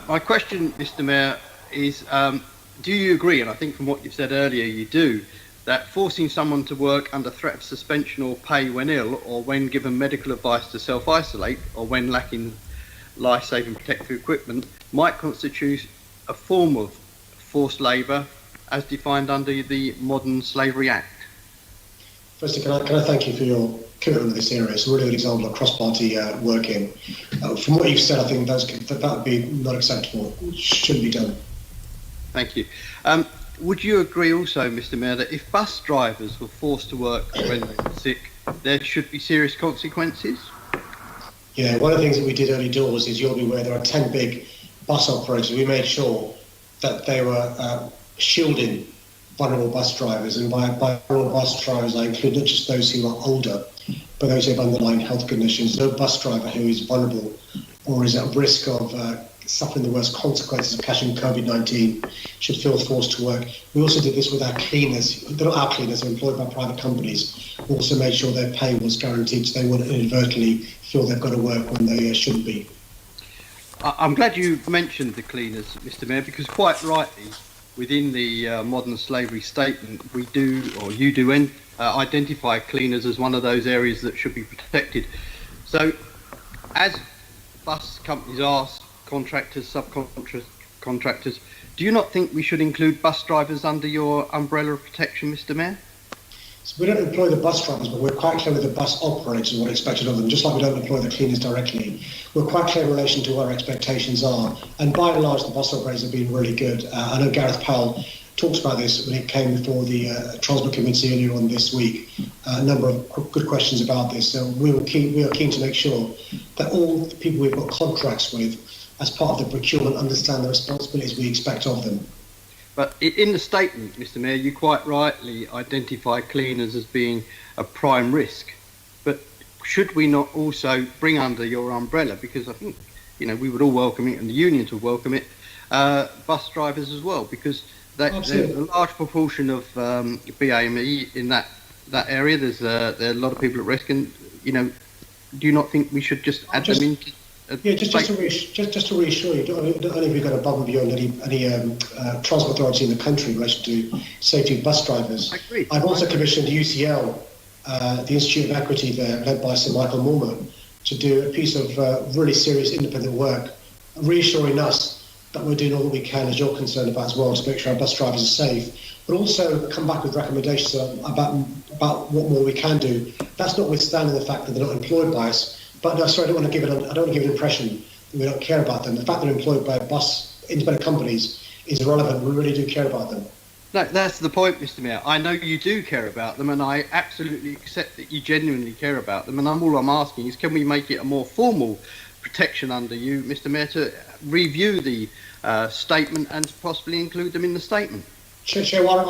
My question, Mr. Mayor, is do you agree, and I think from what you've said earlier you do, that forcing someone to work under threat of suspension or pay when ill, or when given medical advice to self-isolate, or when lacking life-saving protective equipment, might constitute a form of forced labour as defined under the Modern Slavery Act? Firstly, can I thank you for your commitment to this area? It's a really good example of cross-party working. From what you've said, I think that would be not acceptable. It shouldn't be done. Thank you. Would you agree also, Mr. Mayor, that if bus drivers were forced to work when they were sick, there should be serious consequences? Yeah, one of the things that we did early doors is, you'll be aware, there are 10 big bus operators. We made sure that they were shielding vulnerable bus drivers, and by vulnerable bus drivers I include not just those who are older, but those who have underlying health conditions. No bus driver who is vulnerable or is at risk of suffering the worst consequences of catching COVID-19 should feel forced to work. We also did this with our cleaners. They're not our cleaners, they're employed by private companies. We also made sure their pay was guaranteed, so they wouldn't inadvertently feel they've got to work when they shouldn't be. I'm glad you mentioned the cleaners, Mr. Mayor, because quite rightly, within the modern slavery statement, we do, or you do, identify cleaners as one of those areas that should be protected. So, as bus companies are contractors, subcontractors, do you not think we should include bus drivers under your umbrella of protection, Mr. Mayor? So we don't employ the bus drivers, but we're quite clear with the bus operators what expected of them, just like we don't employ the cleaners directly. We're quite clear in relation to what our expectations are, and by and large the bus operators have been really good. I know Gareth Powell talks about this when he came before the Transport Committee earlier on this week. A number of good questions about this, so we are keen to make sure that all the people we've got contracts with as part of the procurement understand the responsibilities we expect of them. But in the statement, Mr. Mayor, you quite rightly identify cleaners as being a prime risk. But should we not also bring under your umbrella, because I think, you know, we would all welcome it and the unions would welcome it, bus drivers as well, because there's a large proportion of BAME in that area. There are a lot of people at risk, and, you know, do you not think we should just add them into? Yeah, just to reassure you, not only have we got above and beyond any transport authority in the country in relation to safety of bus drivers, I've also commissioned UCL, the Institute of Equity there, led by Sir Michael Moorman, to do a piece of really serious independent work, reassuring us that we're doing all that we can, as you're concerned about as well, to make sure our bus drivers are safe, but also come back with recommendations about what more we can do. That's notwithstanding the fact that they're not employed by us. But no, sorry, I don't want to give an impression that we don't care about them. The fact they're employed by independent companies is irrelevant. We really do care about them. No, that's the point, Mr. Mayor. I know you do care about them, and I absolutely accept that you genuinely care about them. And all I'm asking is, can we make it a more formal protection under you, Mr. Mayor, to review the statement and to possibly include them in the statement? Chair, why don't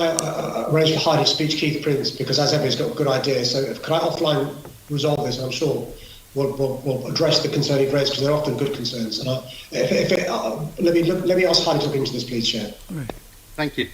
I arrange for Heidi's speech, Keith Prince, because as ever he's got good ideas. So could I offline resolve this? And I'm sure we'll address the concern you've raised, because they're often good concerns. And let me ask Heidi to look into this, please, Chair. Thank you.